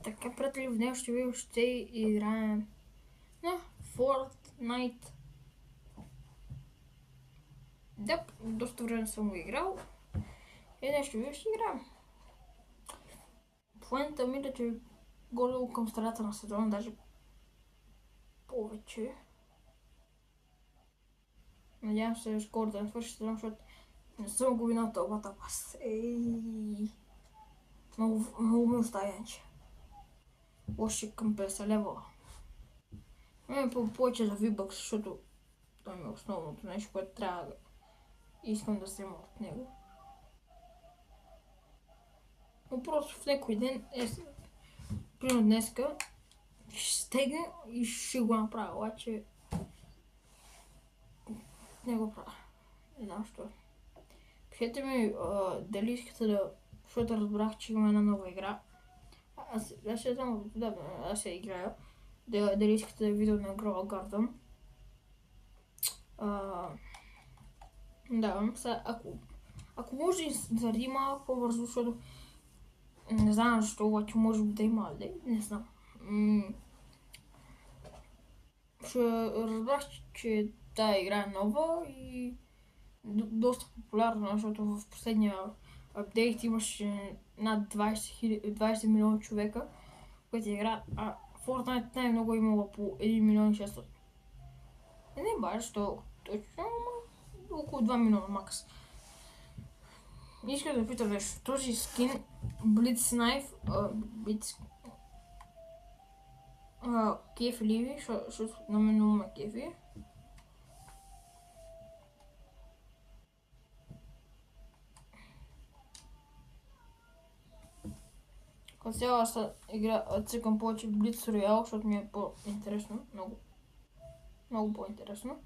Така, приятели, в днешното видео ще играем на Fortnite. Да, доста време съм го играл и днешното видео ще играем. В момента мисля, че горе към страната на сезона, даже повече. Надявам се скоро да не свърши сезон, защото не съм го винал тълбата пас. Много ми оставя иначе. Още към 50 лева. Повече за V-Bucks, защото това ми е основното нещо, което трябва да искам да взема от него. Но просто в някой ден, примерно днеска, ще стегна и ще го направя, обаче не го правя. Не знам що. Пишете ми дали искате да, защото разбрах, че има една нова игра. Аз ще знам, да, аз я играя. Дали искате да видео на Grow Garden. Да, сега, ако може да има по-бързо, защото не знам защо, обаче може да има, не знам. Ще разбрах, че тази игра е нова и доста популярна, защото в последния апдейт имаше над 20 милиона човека, които игра, а Fortnite най-много е имала по 1 милион и 600. Не баш, точно, около 2 милиона макс. Искам да питам нещо. Този скин Blitz Knife, кефи ли ви, защото на мен много ме кефи. Като цяло аз цъкам повече Blitz Royale, защото ми е по-интересно, много по-интересно.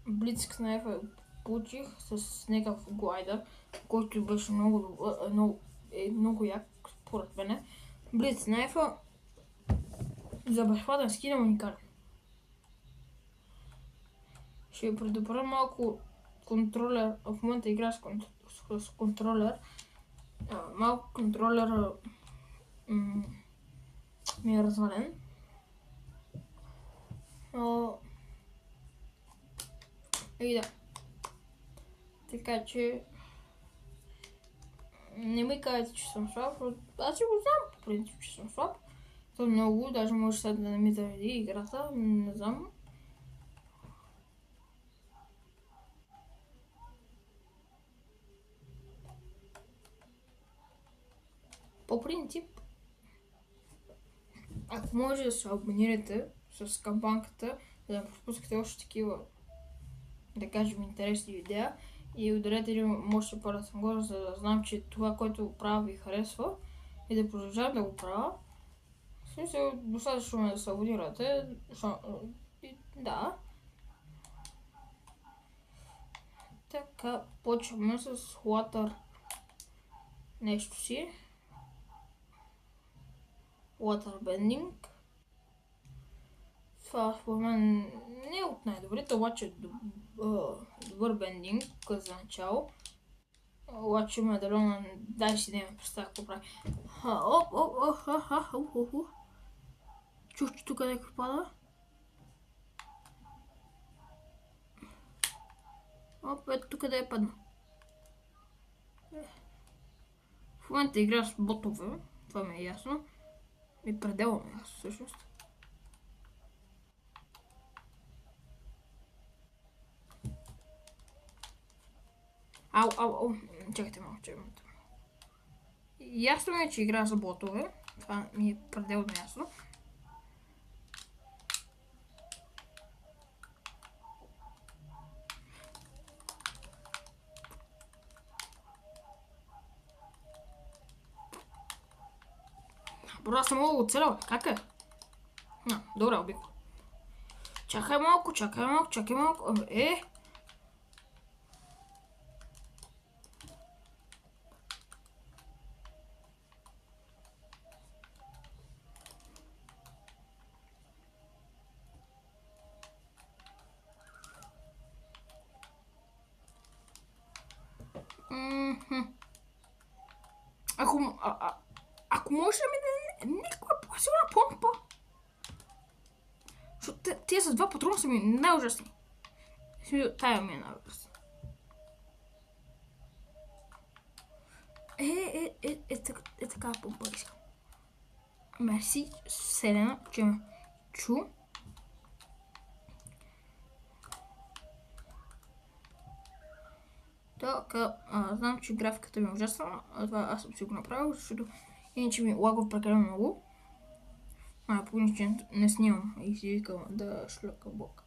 Blitz Knife получих с някакъв глайдер, който беше много як, според мене. Blitz Knife за безплатен скин е уникален. Ще ви предупредя малко контролер, в момента игра с контролер. Малко контролер ми е развален. И да. Така че не ми кажете, че съм слаб, аз си го знам по принцип, че съм слаб. То много, даже може сега да не ми зареди играта, не знам. По принцип, ако може да се абонирате с камбанката, за да пропускате още такива, да кажем, интересни видеа и ударете един мощен палец нагоре, за да знам, че това, което правя, ви харесва и да продължавам да го правя. В смисъл, достатъчно е да се абонирате. Да. Така, почваме с Water нещо си. Waterbending. Това според мен не е от най-добрите, обаче е добър бендинг за начало. Обаче медальона, дай си да ме представя какво прави. Чух, че тук някой пада. Ето тук да е падна. В момента игра с ботове, това ми е ясно. И пределно ми е ясно всъщност. Ау, чакайте малко. Ясно ми е, че игра за ботове. Това ми е пределно ясно. Бро, аз съм много оцелял, как е? Добре, убих. Чакай малко. Ако може Може ли ми да никога по-силна помпа? Защото тези с 2 патрона са ми най-ужасни. Тая ми е най-ужасна. Такава помпа искам. Мерси, Вселена, че ме чу. Така, знам, че графиката ми е ужасна, това аз съм си го направил, защото иначе ми лагва прекалено много. По принцип не снимам и си викам да шлъка блок.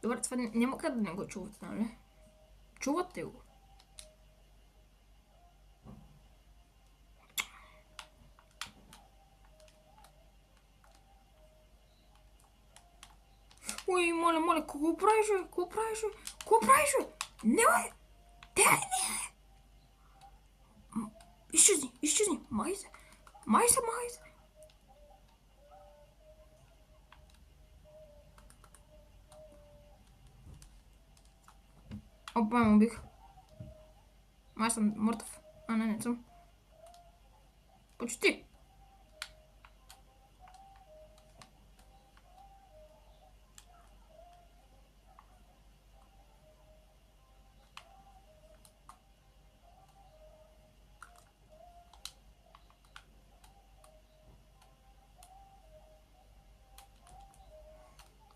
Добре, това няма как да не го чувате, нали? Чувате го. Ой, моля, какво правиш, бе? Какво правиш, бе? Не, бе! Не! Изчезни! Майса! Опа, ме убих. Май съм мъртъв. Не съм. Почти.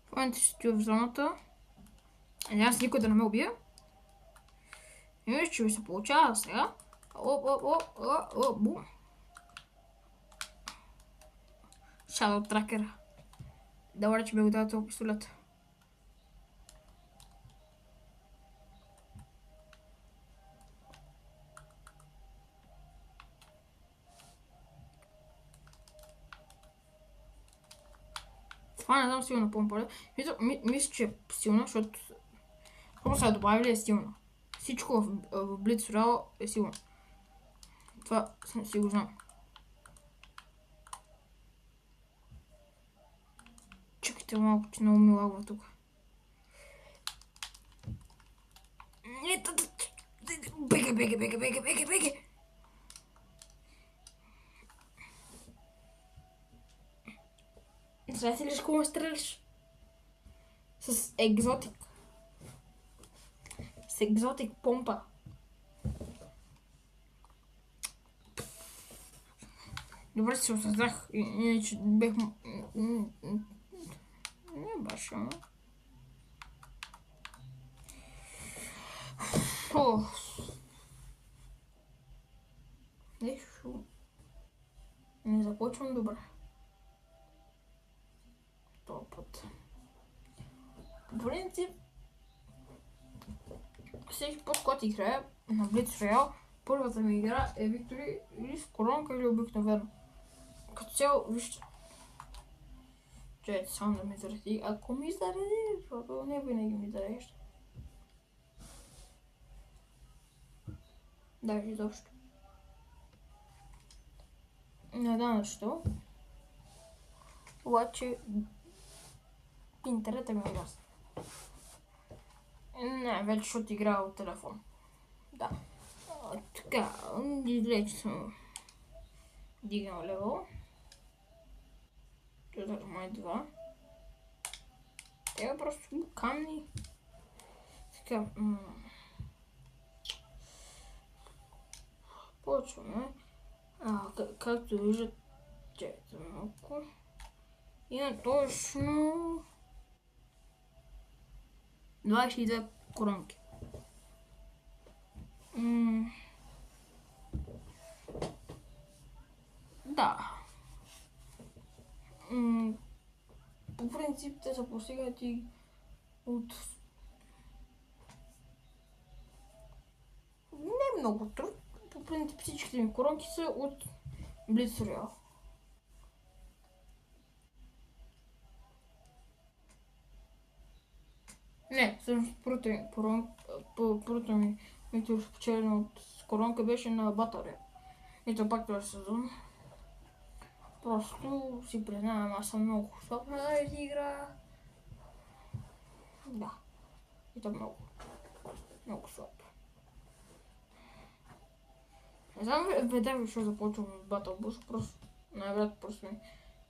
В момента ще стоя в зоната. Надявам се никой да не ме убие. И виж, че ви се получава сега. Бум. Shadow Tracker. Добре, че ми го даде този пистолет. Това не знам силна помпа. Мисля, че е силна, защото просто са добавили е силна. Всичко в Blitz Royale е силно. Това си го знам. Чакайте малко, че много ми лагва тук. Бега! Знаете ли с кого ме стреляш? С екзотик. С екзотик помпа. Добре се осъзнах, иначе бех... Не баш, Нещо... Не започвам добре. Това път. По принцип, всеки път, когато играя на Blitz Royale, първата ми игра е Victory или с коронка или обикновено. Като цяло, вижте. Чайте само да ми заради. Ако ми заради, защото не винаги ми зарежда. Даже изобщо. Не знам защо. Обаче интернетът ми е ясен. Не, вече защото играя от телефон. Да. Така, излече съм дигнал левел. Това е май 2. Те просто камни. Така, почваме. Както виждате, чакайте малко. Има точно 22 коронки. Да. По принцип те са постигнати от не много труд. По принцип всичките ми коронки са от Blitz Royale. Не, всъщност първата ми спечелена от коронка беше на батарея. И то пак този сезон. Просто си признавам, аз съм много слаб на тази игра. Да. И то много слаб. Не знам веднага ще започвам с Battle Bus, просто най-вероятно просто ми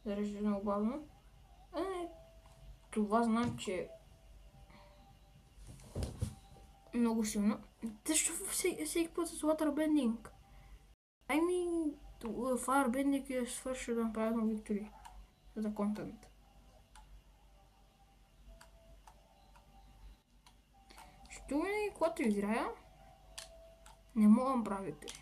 зарежда много бавно. Това знам, че е много силно. Защо всеки път с Waterbending? Firebending е свършил да направя на Victory за контент. Що винаги, когато играя, не мога да направя Victory.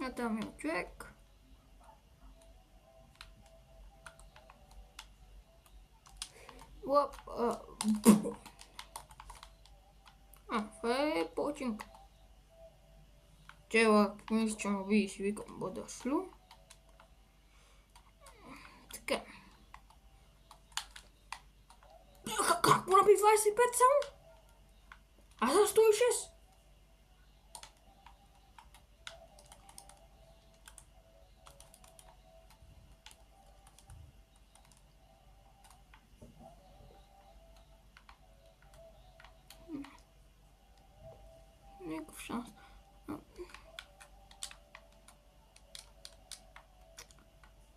А там има човек. Това е починка. Чела, мисля, че му би и си викам бъдошлю. Така. Как му наби 25 само? Аз съм 106. Никакъв шанс.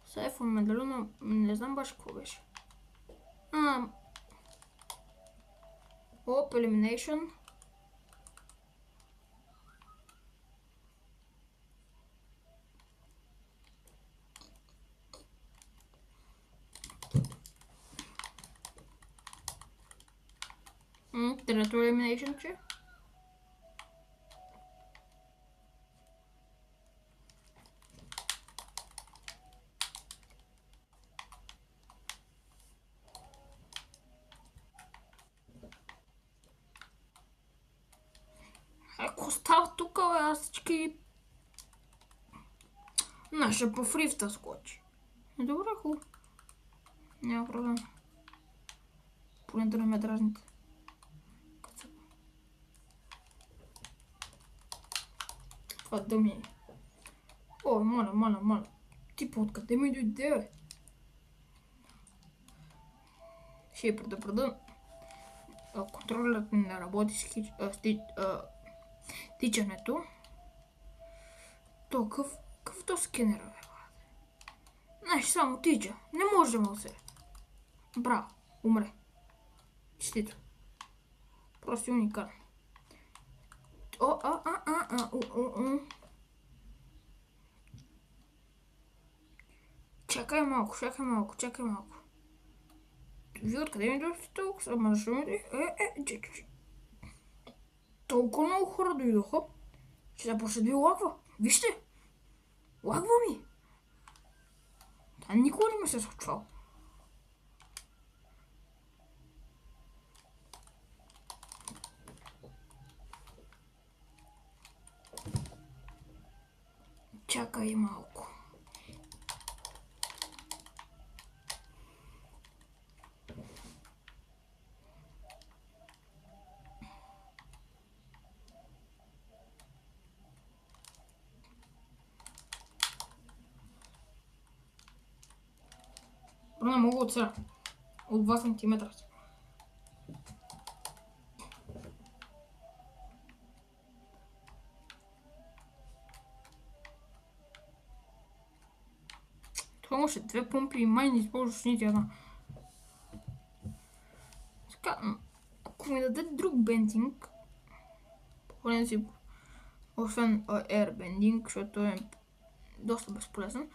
Сайфон медалюна, не знам баш какво беше. Оп, Elimination. Трето Elimination, че? Ако става тук, аз всички... Ще по фрифта скочи. Добре, хубаво. Няма проблем. Поне да не ме дразните. Това дъми. Ой, моля. Ти по откъде ми дойде, бе? Ще я предупредя. Контролерът не работи с тичането. То какъв то скенер, бе? Знаеш, само тича. Не може да ме усети. Браво, умре. Честито. Просто уникален. Чакай малко. Вие откъде ми дойдохте толкова? Ама защо ми дойдохте? Толкова много хора дойдоха, че започна да ви лагва. Вижте! Лагва ми! Това никога не ми се случвало. Чакай малко. Не мога от сега. От 2 см. Това имаше 2 помпи и май не използваш нито една. Така, ако ми даде друг бендинг, по принцип, освен airbending, защото е доста безполезен.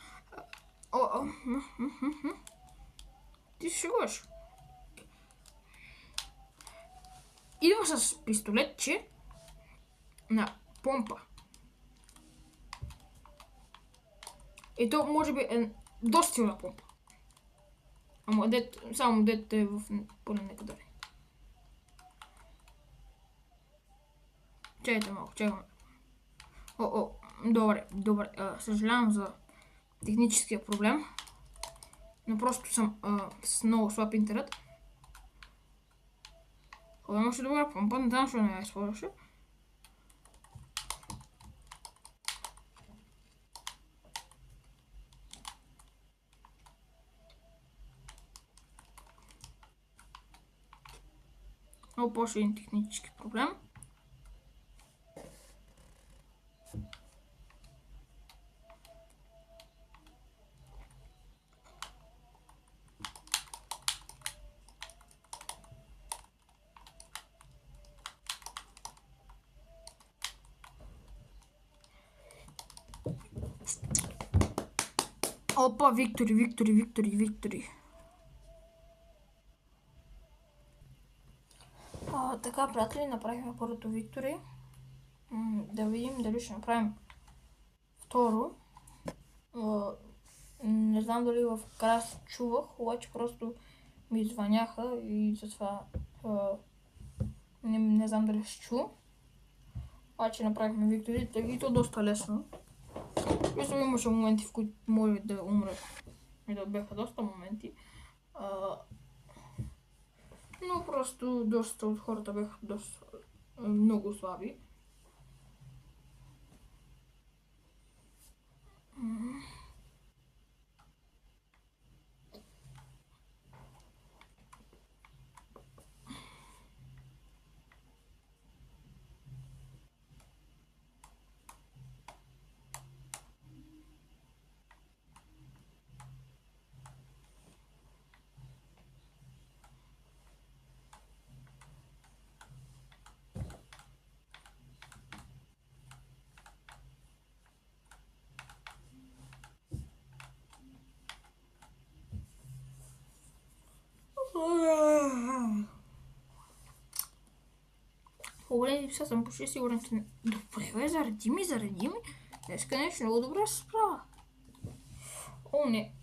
Ти се шегуваш. Идва с пистолетче на помпа. И то може би е доста силна помпа. Ама само дето е в поне некъде. Чакайте малко, чакаме. Добре. Съжалявам за техническия проблем. Но просто съм с много слаб интернет. Имаше добра помпа, не знам защо не я използваше. По-ще един технически проблем. Опа, Виктори. Така, приятели, направихме първото Виктори. Да видим дали ще направим второ. Не знам дали в края се чувах, обаче просто ми звъняха и затова не знам дали се чу. Обаче направихме Виктори и то доста лесно. Мисля, имаше моменти, в които може да умре. И да бяха доста моменти. Но просто доста от хората бяха доста много слаби. По-големи сега съм почти сигурен, че... Добре, бе, заради ми. Днеска нещо много добре се справя. О, не.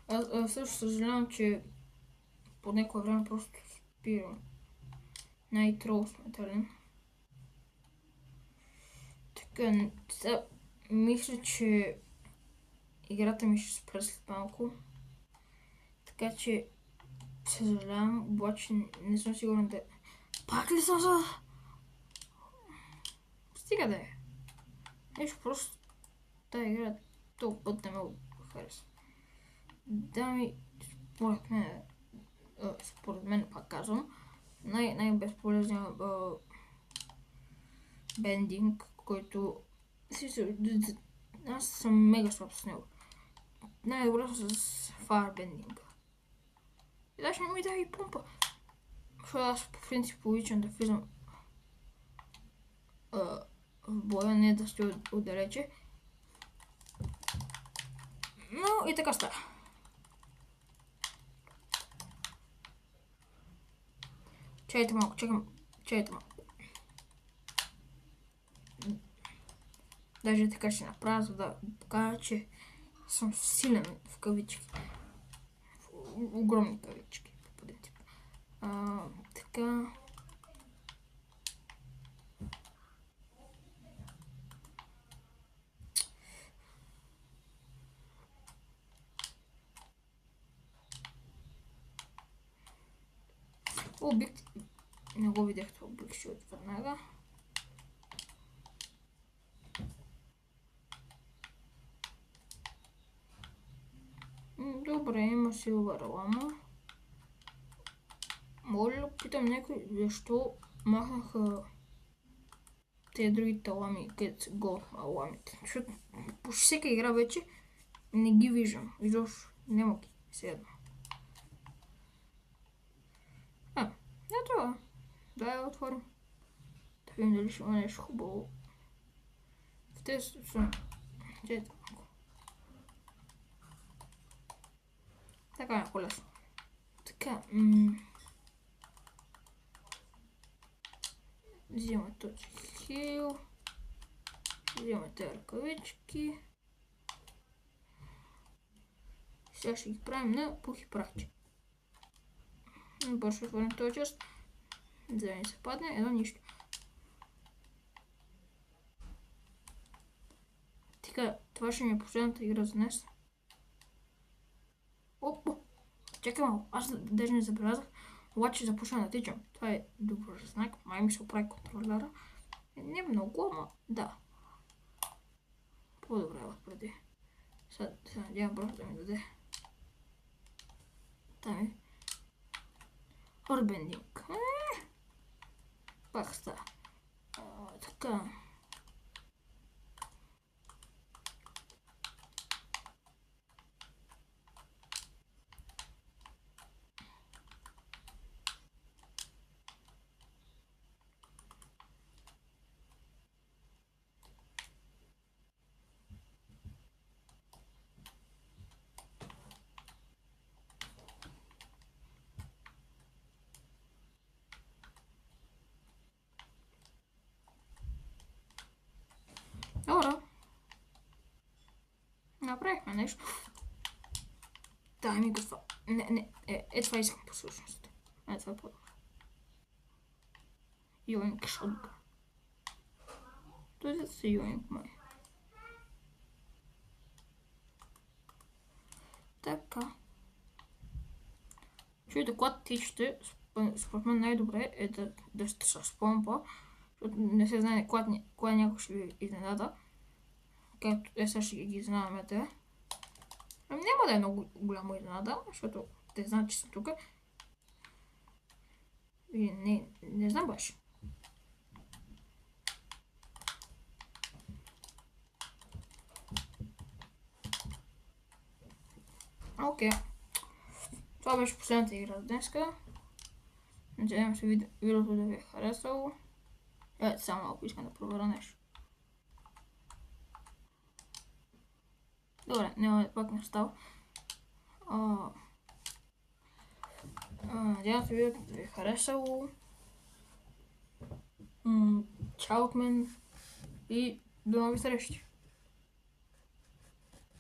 Аз също съжалявам, че по някое време просто спирам. Най-трол сметален. Така, сега мисля, че играта ми ще спре след малко. Така че съжалявам, обаче не съм сигурен да... Пак ли съм за... Стига да е. Нещо просто... Тая игра този път не ме хареса. Дами, според мен пак казвам, най-безполезният бендинг, който... Аз съм мега слаб с него. Най-добре с фарбендинга. И даже не ми дай и помпа. Защото аз по принцип обичам да влизам в боя, не да стоя отдалече. Но и така става. Чакайте малко. Даже така ще направя, за да покажа, че съм силен в кавички. В огромни кавички, по принцип. Така... Обект... Не го видях това облегчи от веднага. Добре, има силвър лама. Мога ли да питам някой защо махнаха тези другите лами, където са гол ламите? Защото по всяка игра вече не ги виждам. Изобщо няма ги. Седно. Това. Да, я отворим. Да видим дали ще има нещо хубаво. В тези са... Чете малко. Така е по-лесно. Така, взимаме този хил. Взимаме тези ръкавички. Сега ще ги правим на пух и прахче. Бършо отворим този част. За да не се падне едно нищо. Така, това ще ми е последната игра за днес. Опа! Чакай малко, аз даже не забелязах, обаче започна да тичам. Това е добър знак, май ми се оправи контролера. Не много, ама да. По-добре отпреди. Сега се надявам просто да ми даде. Там е. Орбендинг. Пак става. Така. Добре. Направихме нещо. Дай ми го това. Не. Това искам по всъщност. Това е по-добре. Йоинг шотган. Той се йоинг май. Така. Чуйте, когато тичате, според мен най-добре е да сте с помпа, защото не се знае кога някой ще ви изненада. Както сега ще ги изненадаме те. Няма да е много голяма изненада, защото те знаят, че съм тук. И не знам баш. Окей. Това беше последната игра за днеска. Надявам се видеото да ви е харесало. Ето само малко искам да проверя нещо. Добре, няма пак не става. Надявам се видеото да ви е харесало. Чао от мен и до нови срещи!